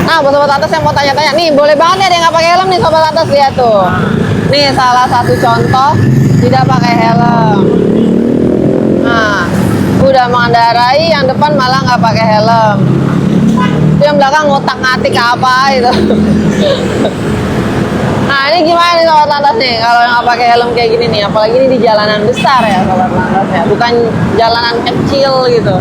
Nah, buat sobat lantas yang mau tanya-tanya, nih boleh banget ya dia nggak pakai helm nih sobat lantas, lihat tuh. Nih salah satu contoh tidak pakai helm. Nah, udah mengendarai, yang depan malah nggak pakai helm. Yang belakang ngotak-ngatik apa itu. Nah, ini gimana nih sobat lantas nih kalau yang nggak pakai helm kayak gini nih, apalagi ini di jalanan besar ya sobat lantas ya, bukan jalanan kecil gitu.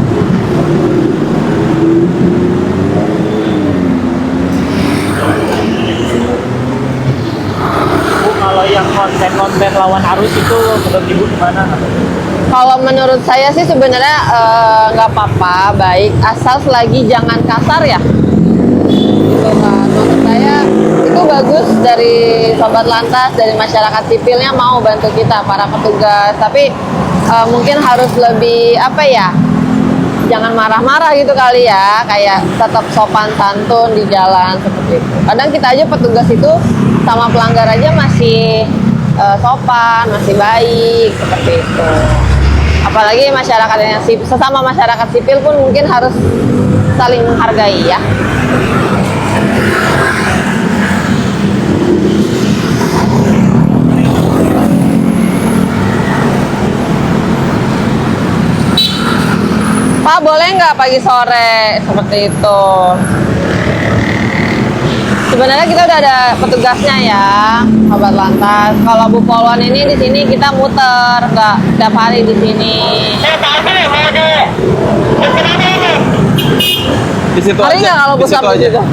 Kalau yang konten-konten lawan arus itu menurut Ibu gimana? Kalau menurut saya sih sebenarnya nggak apa-apa, baik asal selagi jangan kasar ya. Gitu kan. Menurut saya itu bagus dari sobat lantas, dari masyarakat sipilnya mau bantu kita para petugas. Tapi mungkin harus lebih apa ya? Jangan marah-marah gitu kali ya, kayak tetap sopan santun di jalan seperti itu. Kadang kita aja petugas itu sama pelanggar aja masih sopan, masih baik seperti itu. Apalagi masyarakat yang sesama masyarakat sipil pun mungkin harus saling menghargai ya. Pak, boleh nggak pagi sore seperti itu? Sebenarnya kita udah ada petugasnya ya, sobat lantas. Kalau Bu Polwan ini di sini kita muter, nggak tiap hari di sini. Di situ Hari aja. nggak kalau Di Bu situ Sabtu aja. juga?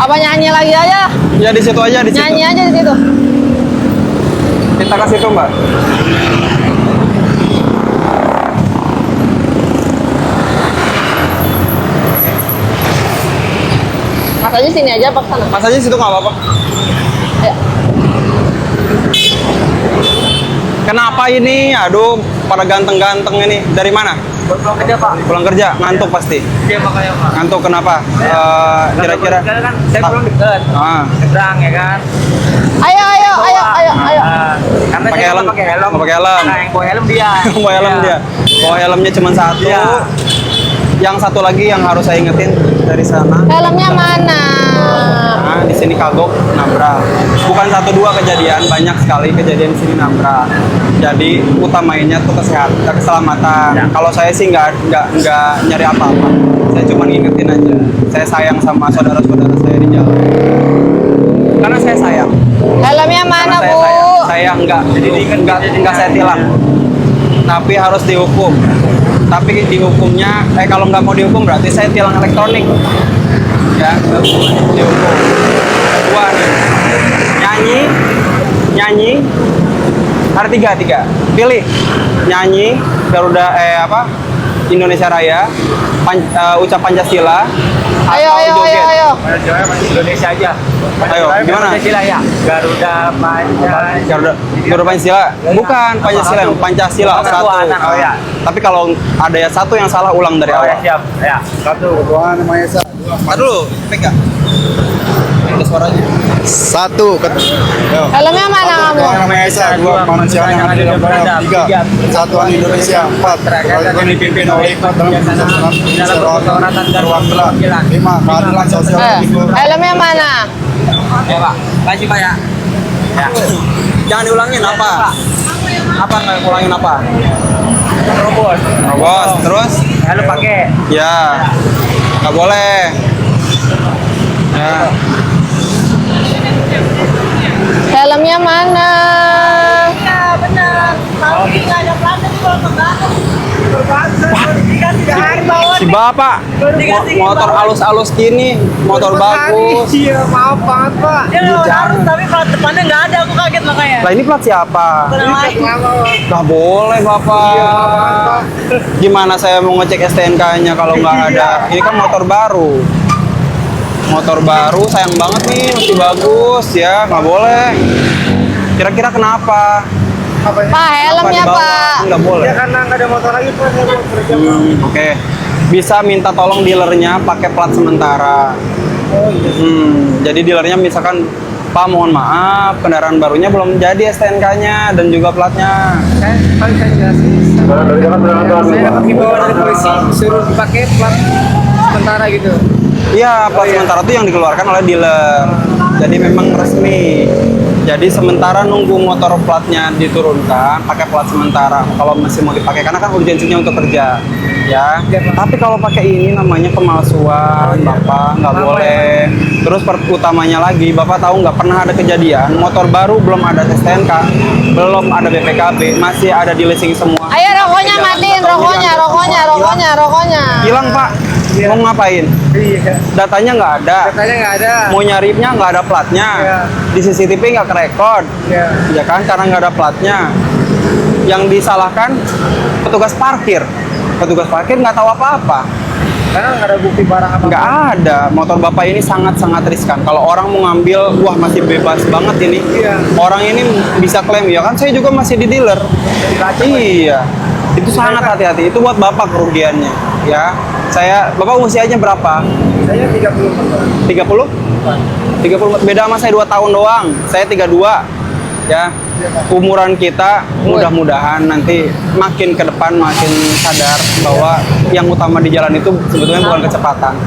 Apa nyanyi lagi aja? Ya di situ aja, di situ. Nyanyi aja di situ. Kita ke situ, Mbak. Mas aja sini aja apa kesana? Mas aja situ nggak apa-apa. Ayo. Kenapa ini? Aduh, pada ganteng-ganteng ini. Dari mana? Pulang kerja Pak. Pulang kerja, ngantuk pasti. Iya makanya Pak. Ngantuk kenapa? Kira-kira. Kan saya pulang deket. Ah. Nyebrang ya kan. Ayo. Karena Pakai saya helm. nggak pakai helm. Nggak pakai helm. Nah, yang bawa helm dia. Bawa helm Iya. dia. Bawa helmnya cuma satu. Iya. Yang satu lagi yang harus saya ingetin dari sana. Helmnya mana? Nah, di sini kagok nabrak. Bukan satu dua kejadian, banyak sekali kejadian di sini nabrak. Jadi utamainnya tuh keselamatan. Ya. Kalau saya sih nggak nyari apa-apa. Saya cuma ngingetin aja. Saya sayang sama saudara-saudara saya di jalan. Karena saya sayang. Helmnya mana, Karena Bu? saya nggak saya tilang. Tapi harus dihukum. Tapi dihukumnya, kalau nggak mau dihukum berarti saya tilang elektronik. Ya, dihukum. Kedua nih, nyanyi, hari tiga. Pilih, nyanyi, Garuda, Indonesia Raya, ucap Pancasila, Ayo. Indonesia aja. Ayo, gimana? Pancasila ya. Garuda Pancasila, bukan Pancasila, yang Pancasila satu. Oh ya. Tapi kalau ada ya satu yang salah, ulang dari Oh ya awal. siap. Ya. Satu. Tuhan Maha Esa. Ntar dulu, pegang. Ada suaranya. Satu. Helmnya mana kamu? Tuhan Maha Esa. Dua, kemanusiaan yang adil dan beradab. Tiga, persatuan Indonesia. Empat, kerajaan dipimpin oleh hikmat dalam kebijaksanaan, kesetaraan, perwakilan. Lima, keadilan sosial dan lingkungan. Helmnya mana? Ya Pak, kasih Pak ya. Ya. Jangan diulangin apa? Apa nggak ulangin apa? Robos. Terobos, terus? Lalu pakai. Ya, nggak boleh. Ya, Helmnya mana? Ya benar. Kalau nggak ada plastik kalau ke belakang. si bapak motor halus-halus gini, motor bagus. Iya, maaf banget Pak. Dia lewat arus tapi plat depannya nggak ada. Aku kaget makanya. Lah ini plat siapa? Tenang lagi. Nggak boleh bapak. Gimana saya mau ngecek STNK-nya kalau nggak ada? Ini kan motor baru. Motor baru sayang banget nih, masih bagus ya, nggak boleh. Kira-kira kenapa? Pak, helmnya Kenapa dibawa? Pak. Nggak boleh. Ya karena nggak ada motor lagi Pak. Saya mau kerja. Oke. Bisa minta tolong dealernya pakai plat sementara. Oh iya. Jadi dealernya misalkan, Pak mohon maaf, kendaraan barunya belum jadi STNK-nya dan juga platnya. Saya jelasin. Saya dapat himbauan dari polisi suruh dipakai plat sementara gitu. Iya, plat sementara itu yang dikeluarkan oleh dealer. Jadi memang resmi. Jadi sementara nunggu motor platnya diturunkan, pakai plat sementara. Kalau masih mau dipakai, karena kan urgensinya untuk kerja, ya. Tapi kalau pakai ini namanya pemalsuan, Bapak nggak boleh. Terus utamanya lagi, Bapak tahu nggak pernah ada kejadian motor baru belum ada STNK, belum ada BPKB, masih ada di leasing semua. Ayo rokoknya matiin, rokoknya. Hilang Pak, mau ngapain? Datanya nggak ada. Katanya nggak ada. Mau nyaripnya nggak ada platnya, di CCTV nggak kerekod, ya kan, karena nggak ada platnya. Yang disalahkan petugas parkir nggak tahu apa-apa, Karena nggak ada bukti barang apa. nggak ada. Motor Bapak ini sangat-sangat riskan. Kalau orang mau ngambil, wah masih bebas banget ini. Orang ini bisa klaim, ya kan saya juga masih di dealer. Iya, itu sangat hati-hati. Itu buat Bapak kerugiannya, ya. Bapak usianya berapa? Saya 30. 30? 30, beda sama saya 2 tahun doang. Saya 32. Ya. Umuran kita mudah-mudahan nanti makin ke depan makin sadar bahwa yang utama di jalan itu sebetulnya bukan kecepatan,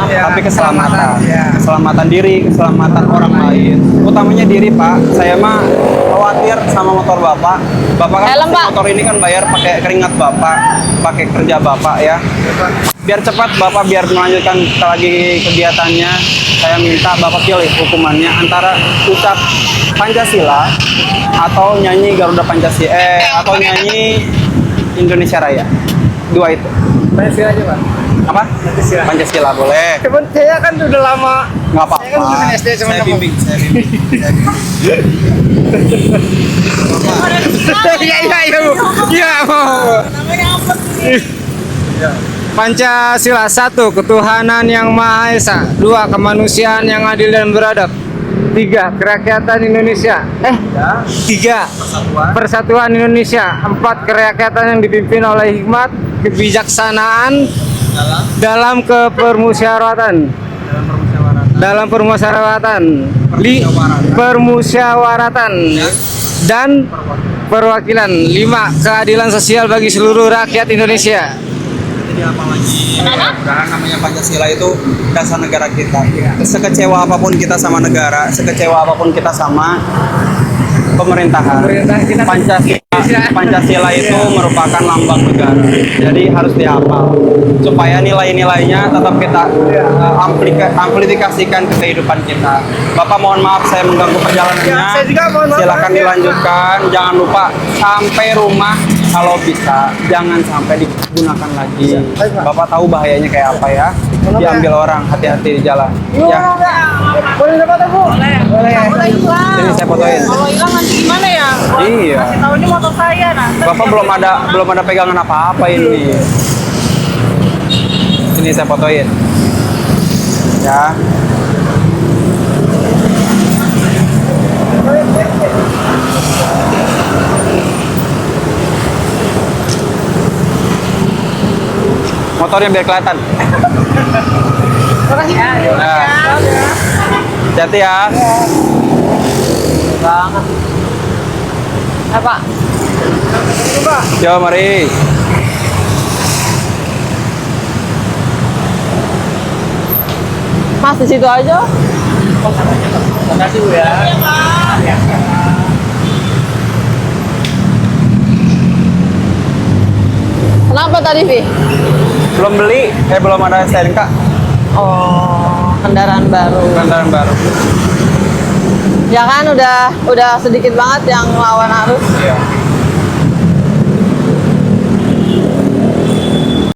tapi keselamatan. Keselamatan diri, keselamatan orang lain. Utamanya diri, Pak. Saya mah khawatir sama motor Bapak. Bapak kan Helm, pasti Pak. motor ini kan bayar pakai keringat Bapak, pakai kerja Bapak ya. Biar cepat Bapak biar melanjutkan lagi kegiatannya, saya minta Bapak pilih hukumannya antara ucap Pancasila atau nyanyi Garuda Pancasila atau nyanyi Indonesia Raya. Dua itu. Pancasila aja, Pak. Apa? Pancasila boleh. Cuman saya kan udah lama. Nggak apa-apa. Saya kan udah main SD cuman Saya apa? bimbing. Iya, mau. Pancasila 1. Ketuhanan yang Maha Esa. 2. Kemanusiaan yang adil dan beradab. 3. Kerakyatan Indonesia. 3. Persatuan Indonesia. 4. Kerakyatan yang dipimpin oleh hikmat, kebijaksanaan dalam kepermusyawaratan. Permusyawaratan dan perwakilan. 5. Keadilan sosial bagi seluruh rakyat Indonesia. Jadi apa lagi? Mudah-mudahan namanya Pancasila itu dasar negara kita. Sekecewa apapun kita sama negara, sekecewa apapun kita sama pemerintahan. Pancasila itu merupakan lambang negara. Jadi harus dihafal supaya nilai-nilainya tetap kita amplifikasikan ke kehidupan kita. Bapak mohon maaf saya mengganggu perjalanannya. Saya juga mohon maaf. Silakan dilanjutkan. Jangan lupa sampai rumah kalau bisa jangan sampai digunakan lagi. Bapak tahu bahayanya kayak apa ya? Diambil orang, hati-hati di jalan. Ya. Boleh dapat Bu? Boleh. Sini saya fotoin. Kalau hilang nanti gimana ya? Iya. Kasih tahu ini motor saya nah. Bapak belum ada pegangan apa-apa ini. Sini saya fotoin. Ya. Motornya biar kelihatan. Nah. Hati-hati ya. Banget. Apa? Coba mari. Mas di situ aja. Terima kasih Bu ya. Kenapa tadi, Vi? Belum beli, belum ada STNK. Oh, kendaraan baru. Kendaraan baru. Ya kan udah sedikit banget yang lawan arus. Iya.